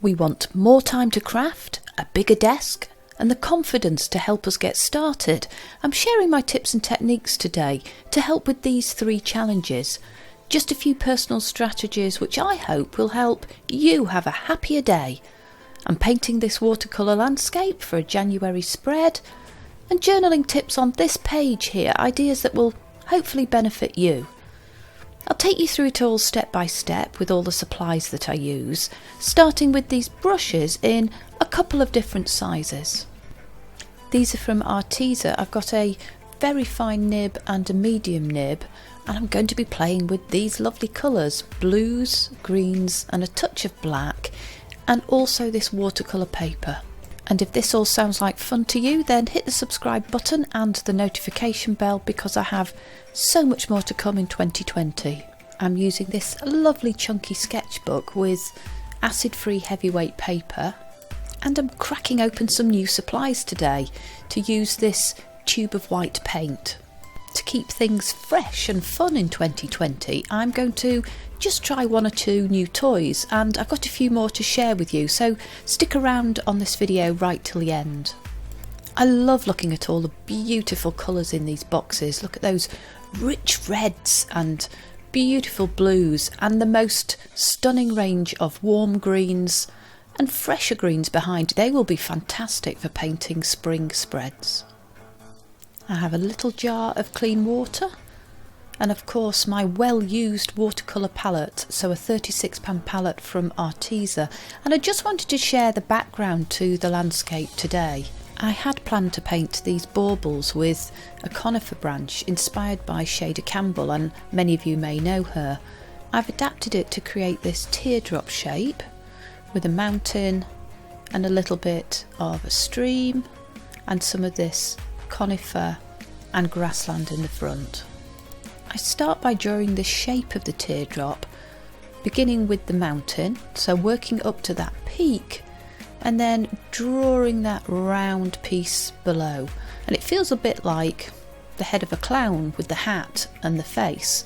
We want more time to craft, a bigger desk, and the confidence to help us get started. I'm sharing my tips and techniques today to help with these 3 challenges. Just a few personal strategies which I hope will help you have a happier day. I'm painting this watercolour landscape for a January spread, and journaling tips on this page here, ideas that will hopefully benefit you. I'll take you through it all step by step with all the supplies that I use, starting with these brushes in a couple of different sizes. These are from Arteza. I've got a very fine nib and a medium nib, and I'm going to be playing with these lovely colours, blues, greens and a touch of black, and also this watercolour paper. And if this all sounds like fun to you, then hit the subscribe button and the notification bell, because I have so much more to come in 2020. I'm using this lovely chunky sketchbook with acid-free heavyweight paper, and I'm cracking open some new supplies today to use this tube of white paint. To keep things fresh and fun in 2020, I'm going to just try 1 or 2 new toys, and I've got a few more to share with you, so stick around on this video right till the end. I love looking at all the beautiful colours in these boxes. Look at those rich reds and beautiful blues, and the most stunning range of warm greens and fresher greens behind. They will be fantastic for painting spring spreads. I have a little jar of clean water, and of course my well-used watercolour palette, so a 36 pound palette from Arteza, and I just wanted to share the background to the landscape today. I had planned to paint these baubles with a conifer branch inspired by Shada Campbell, and many of you may know her. I've adapted it to create this teardrop shape with a mountain and a little bit of a stream and some of this conifer and grassland in the front. I start by drawing the shape of the teardrop, beginning with the mountain, so working up to that peak, and then drawing that round piece below. And it feels a bit like the head of a clown with the hat and the face.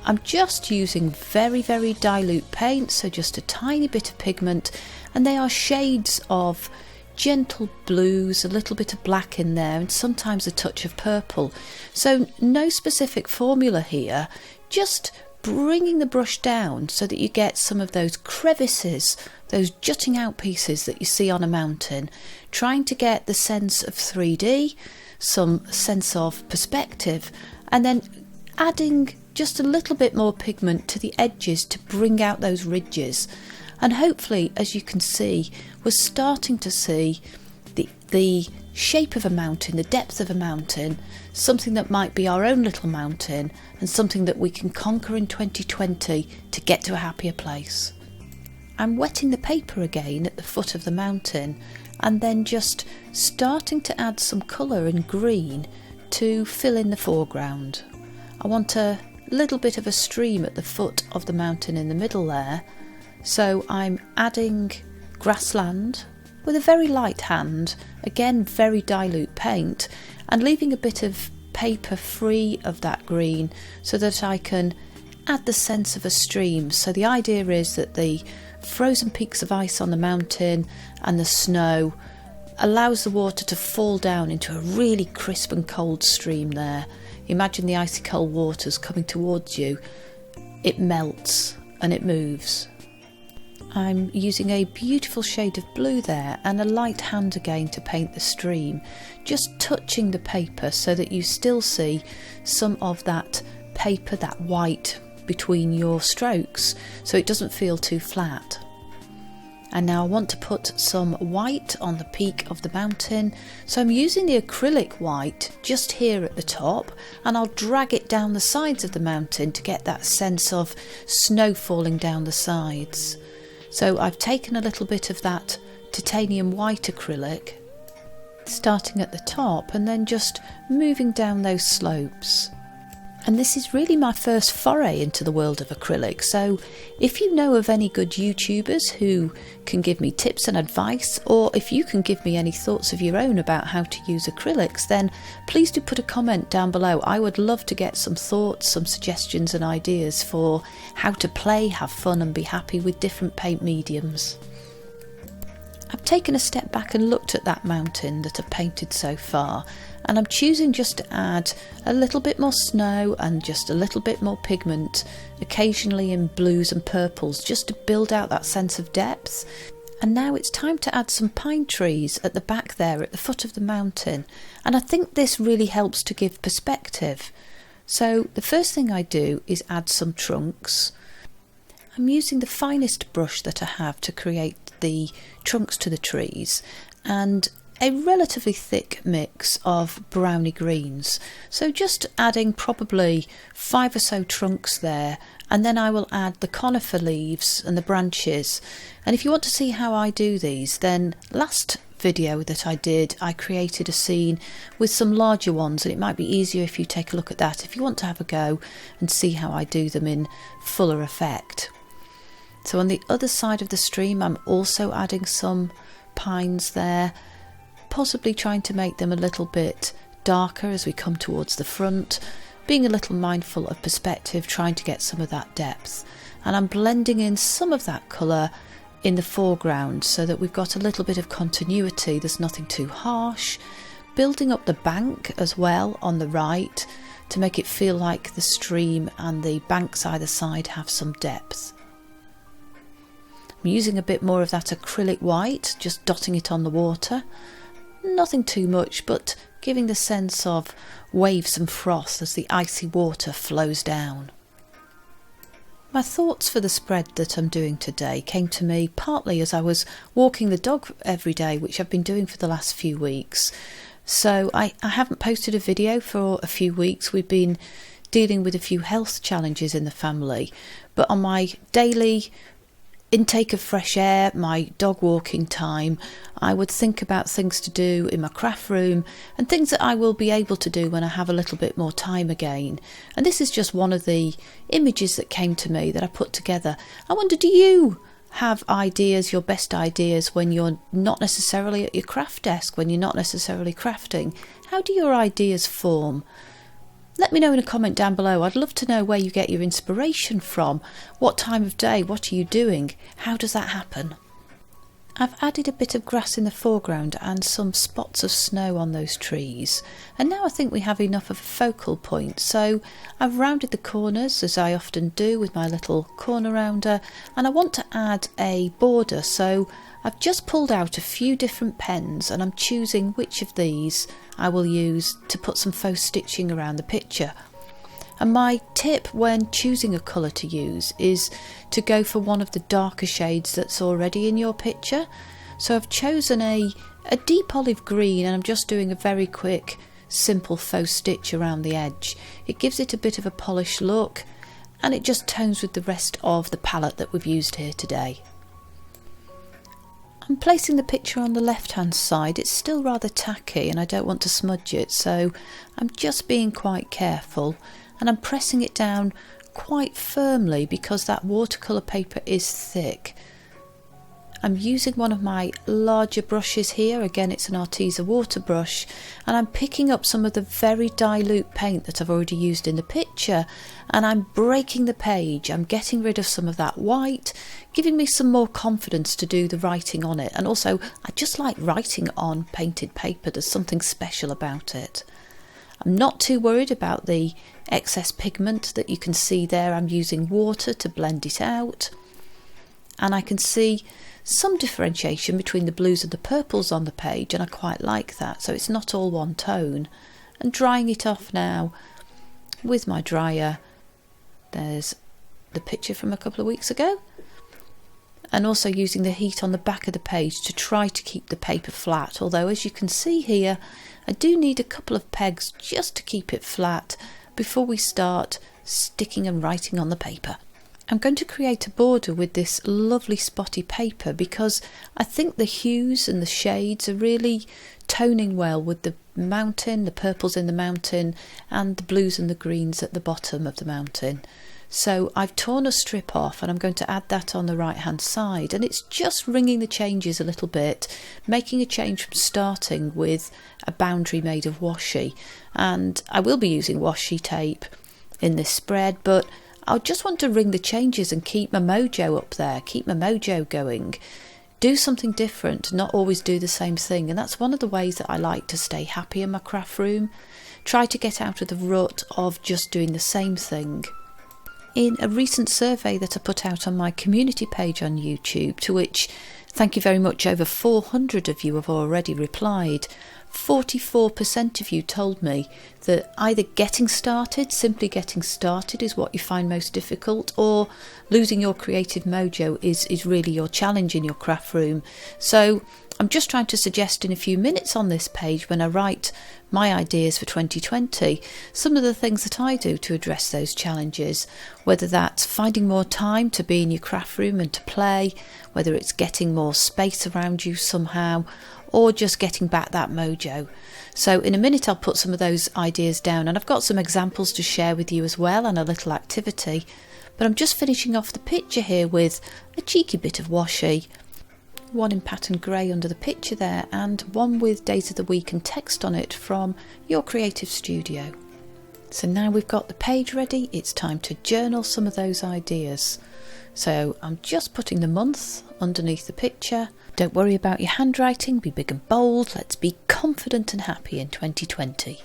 I'm just using very, very dilute paint, so just a tiny bit of pigment, and they are shades of gentle blues, a little bit of black in there, and sometimes a touch of purple. So no specific formula here, just bringing the brush down so that you get some of those crevices, those jutting out pieces that you see on a mountain, trying to get the sense of 3D, some sense of perspective, and then adding just a little bit more pigment to the edges to bring out those ridges. And hopefully, as you can see, we're starting to see the shape of a mountain, the depth of a mountain, something that might be our own little mountain, and something that we can conquer in 2020 to get to a happier place. I'm wetting the paper again at the foot of the mountain, and then just starting to add some colour in green to fill in the foreground. I want a little bit of a stream at the foot of the mountain in the middle there, so I'm adding grassland with a very light hand, again very dilute paint, and leaving a bit of paper free of that green so that I can add the sense of a stream. So the idea is that the frozen peaks of ice on the mountain and the snow allows the water to fall down into a really crisp and cold stream there. Imagine the icy cold waters coming towards you. It melts and it moves. I'm using a beautiful shade of blue there and a light hand again to paint the stream, just touching the paper so that you still see some of that paper, that white, between your strokes, so it doesn't feel too flat. And now I want to put some white on the peak of the mountain, so I'm using the acrylic white just here at the top, and I'll drag it down the sides of the mountain to get that sense of snow falling down the sides. So I've taken a little bit of that titanium white acrylic, starting at the top and then just moving down those slopes. And this is really my first foray into the world of acrylic, so if you know of any good YouTubers who can give me tips and advice, or if you can give me any thoughts of your own about how to use acrylics, then please do put a comment down below. I would love to get some thoughts, some suggestions and ideas for how to play, have fun and be happy with different paint mediums. taken a step back and looked at that mountain that I've painted so far, and I'm choosing just to add a little bit more snow and just a little bit more pigment, occasionally in blues and purples, just to build out that sense of depth. And now it's time to add some pine trees at the back there at the foot of the mountain, and I think this really helps to give perspective. So the first thing I do is add some trunks. I'm using the finest brush that I have to create the trunks to the trees, and a relatively thick mix of browny greens. So just adding probably 5 or so trunks there, and then I will add the conifer leaves and the branches. And if you want to see how I do these, then last video that I did, I created a scene with some larger ones, and it might be easier if you take a look at that if you want to have a go and see how I do them in fuller effect. So on the other side of the stream, I'm also adding some pines there, possibly trying to make them a little bit darker as we come towards the front, being a little mindful of perspective, trying to get some of that depth. And I'm blending in some of that colour in the foreground so that we've got a little bit of continuity, there's nothing too harsh. Building up the bank as well on the right to make it feel like the stream and the banks either side have some depth. I'm using a bit more of that acrylic white, just dotting it on the water. Nothing too much, but giving the sense of waves and froth as the icy water flows down. My thoughts for the spread that I'm doing today came to me partly as I was walking the dog every day, which I've been doing for the last few weeks. So I haven't posted a video for a few weeks. We've been dealing with a few health challenges in the family, but on my daily intake of fresh air, my dog walking time, I would think about things to do in my craft room and things that I will be able to do when I have a little bit more time again. And this is just one of the images that came to me that I put together. I wonder, do you have ideas, your best ideas, when you're not necessarily at your craft desk, when you're not necessarily crafting? How do your ideas form? Let me know in a comment down below. I'd love to know where you get your inspiration from. What time of day? What are you doing? How does that happen? I've added a bit of grass in the foreground and some spots of snow on those trees. And now I think we have enough of a focal point. So I've rounded the corners, as I often do with my little corner rounder. And I want to add a border. So I've just pulled out a few different pens and I'm choosing which of these I will use to put some faux stitching around the picture. And my tip when choosing a colour to use is to go for one of the darker shades that's already in your picture. So I've chosen a deep olive green and I'm just doing a very quick simple faux stitch around the edge. It gives it a bit of a polished look and it just tones with the rest of the palette that we've used here today. I'm placing the picture on the left hand side. It's still rather tacky and I don't want to smudge it, so I'm just being quite careful and I'm pressing it down quite firmly because that watercolour paper is thick. I'm using one of my larger brushes here, again it's an Arteza water brush, and I'm picking up some of the very dilute paint that I've already used in the picture and I'm breaking the page. I'm getting rid of some of that white, giving me some more confidence to do the writing on it. And also I just like writing on painted paper, there's something special about it. I'm not too worried about the excess pigment that you can see there. I'm using water to blend it out and I can see some differentiation between the blues and the purples on the page and I quite like that, so it's not all one tone. And drying it off now with my dryer. There's the picture from a couple of weeks ago, and also using the heat on the back of the page to try to keep the paper flat, although as you can see here I do need a couple of pegs just to keep it flat before we start sticking and writing on the paper. I'm going to create a border with this lovely spotty paper because I think the hues and the shades are really toning well with the mountain, the purples in the mountain and the blues and the greens at the bottom of the mountain. So I've torn a strip off and I'm going to add that on the right hand side, and it's just ringing the changes a little bit, making a change from starting with a boundary made of washi. And I will be using washi tape in this spread, but I just want to ring the changes and keep my mojo up there, keep my mojo going. do something different, not always do the same thing. And that's one of the ways that I like to stay happy in my craft room. Try to get out of the rut of just doing the same thing. In a recent survey that I put out on my community page on YouTube, to which, thank you very much, over 400 of you have already replied, 44% of you told me that either simply getting started is what you find most difficult, or losing your creative mojo is really your challenge in your craft room. So I'm just trying to suggest in a few minutes on this page, when I write my ideas for 2020, some of the things that I do to address those challenges, whether that's finding more time to be in your craft room and to play, whether it's getting more space around you somehow, or just getting back that mojo. So in a minute I'll put some of those ideas down, and I've got some examples to share with you as well, and a little activity. But I'm just finishing off the picture here with a cheeky bit of washi, one in pattern grey under the picture there, and one with days of the week and text on it from your creative studio. So now we've got the page ready, it's time to journal some of those ideas. So I'm just putting the month underneath the picture. Don't worry about your handwriting, be big and bold, let's be confident and happy in 2020.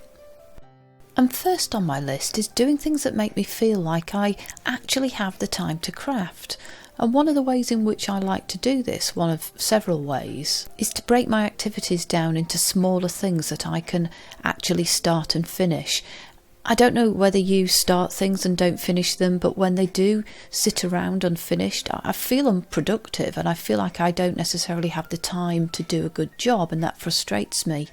And first on my list is doing things that make me feel like I actually have the time to craft. And one of the ways in which I like to do this, one of several ways, is to break my activities down into smaller things that I can actually start and finish. I don't know whether you start things and don't finish them, but when they do sit around unfinished, I feel unproductive and I feel like I don't necessarily have the time to do a good job, and that frustrates me.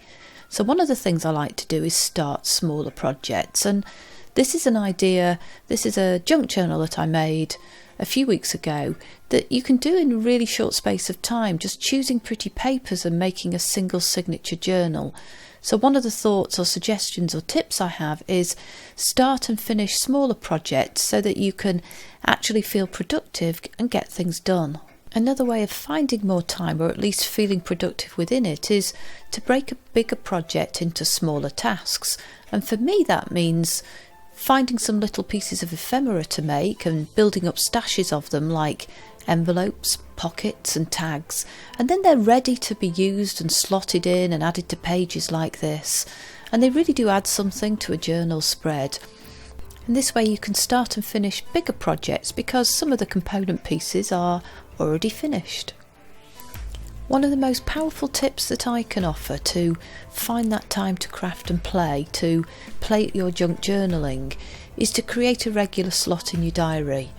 So one of the things I like to do is start smaller projects, and this is an idea, this is a junk journal that I made a few weeks ago that you can do in a really short space of time, just choosing pretty papers and making a single signature journal. So one of the thoughts or suggestions or tips I have is start and finish smaller projects so that you can actually feel productive and get things done. Another way of finding more time, or at least feeling productive within it, is to break a bigger project into smaller tasks. And for me that means finding some little pieces of ephemera to make and building up stashes of them, like envelopes, pockets and tags, and then they're ready to be used and slotted in and added to pages like this, and they really do add something to a journal spread. And this way you can start and finish bigger projects because some of the component pieces are already finished. One of the most powerful tips that I can offer to find that time to craft and to play at your junk journaling, is to create a regular slot in your diary.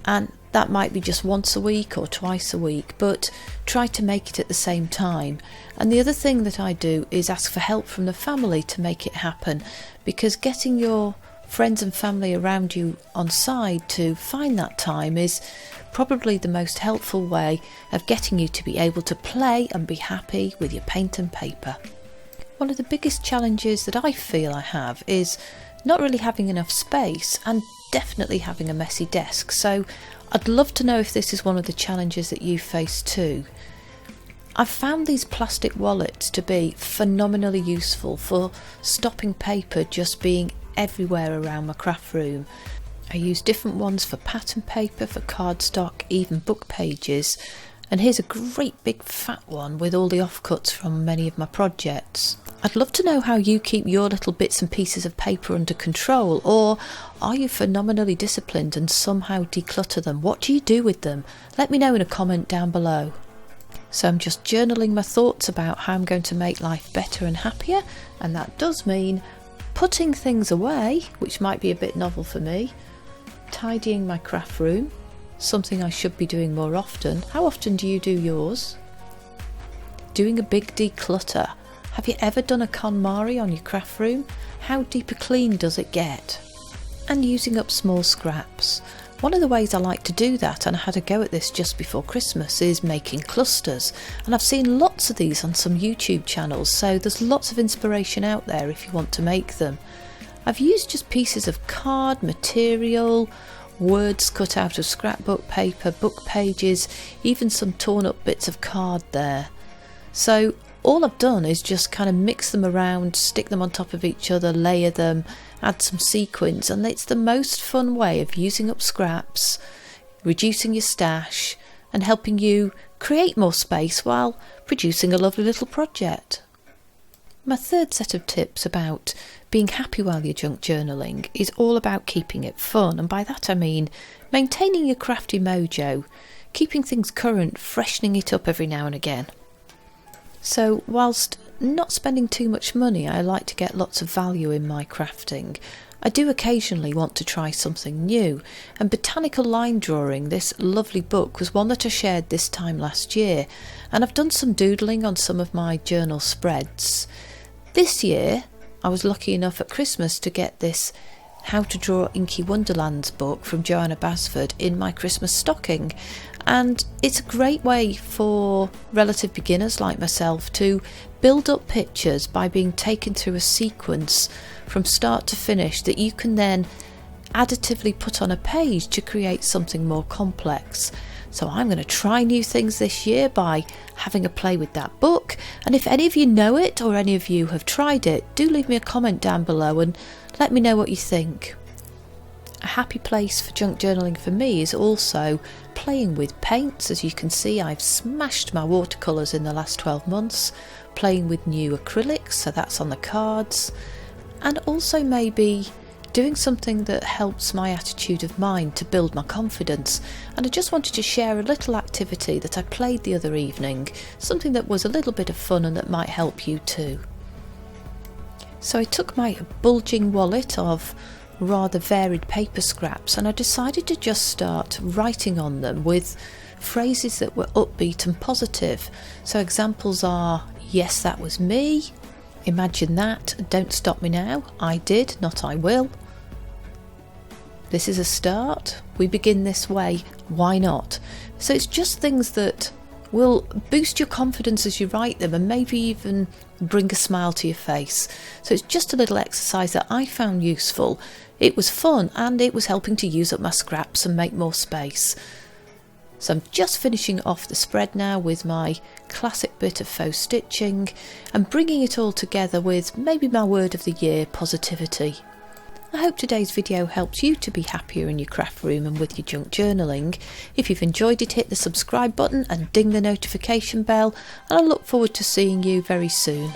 And that might be just once a week or twice a week, but try to make it at the same time. And the other thing that I do is ask for help from the family to make it happen, because getting your friends and family around you on side to find that time is probably the most helpful way of getting you to be able to play and be happy with your paint and paper. One of the biggest challenges that I feel I have is not really having enough space, and definitely having a messy desk. So I'd love to know if this is one of the challenges that you face too. I've found these plastic wallets to be phenomenally useful for stopping paper just being everywhere around my craft room. I use different ones for pattern paper, for cardstock, even book pages, and here's a great big fat one with all the offcuts from many of my projects. I'd love to know how you keep your little bits and pieces of paper under control, or are you phenomenally disciplined and somehow declutter them? What do you do with them? Let me know in a comment down below. So I'm just journaling my thoughts about how I'm going to make life better and happier, and that does mean putting things away, which might be a bit novel for me, tidying my craft room, something I should be doing more often. How often do you do yours? Doing a big declutter. Have you ever done a KonMari on your craft room? How deep a clean does it get? And using up small scraps. One of the ways I like to do that, and I had a go at this just before Christmas, is making clusters. And I've seen lots of these on some YouTube channels, so there's lots of inspiration out there if you want to make them. I've used just pieces of card material, words cut out of scrapbook paper, book pages, even some torn up bits of card there. So all I've done is just kind of mix them around, stick them on top of each other, layer them, add some sequins, and it's the most fun way of using up scraps, reducing your stash, and helping you create more space while producing a lovely little project. My third set of tips about being happy while you're junk journaling is all about keeping it fun, and by that I mean maintaining your crafty mojo, keeping things current, freshening it up every now and again. So whilst not spending too much money, I like to get lots of value in my crafting. I do occasionally want to try something new, and Botanical Line Drawing, this lovely book, was one that I shared this time last year, and I've done some doodling on some of my journal spreads. This year I was lucky enough at Christmas to get this How to Draw Inky Wonderlands book from Joanna Basford in my Christmas stocking, and it's a great way for relative beginners like myself to build up pictures by being taken through a sequence from start to finish that you can then additively put on a page to create something more complex. So I'm going to try new things this year by having a play with that book, and if any of you know it or any of you have tried it, do leave me a comment down below and let me know what you think. A happy place for junk journaling for me is also playing with paints. As you can see, I've smashed my watercolours in the last 12 months, playing with new acrylics, so that's on the cards, and also maybe doing something that helps my attitude of mind to build my confidence. And I just wanted to share a little activity that I played the other evening, something that was a little bit of fun and that might help you too. So I took my bulging wallet of rather varied paper scraps and I decided to just start writing on them with phrases that were upbeat and positive. So examples are, yes, that was me, imagine that, don't stop me now, I did, not I will, this is a start, we begin this way, why not? So it's just things that will boost your confidence as you write them and maybe even bring a smile to your face. So it's just a little exercise that I found useful. It was fun and it was helping to use up my scraps and make more space. So I'm just finishing off the spread now with my classic bit of faux stitching and bringing it all together with maybe my word of the year, positivity. I hope today's video helps you to be happier in your craft room and with your junk journaling. If you've enjoyed it, hit the subscribe button and ding the notification bell, and I look forward to seeing you very soon.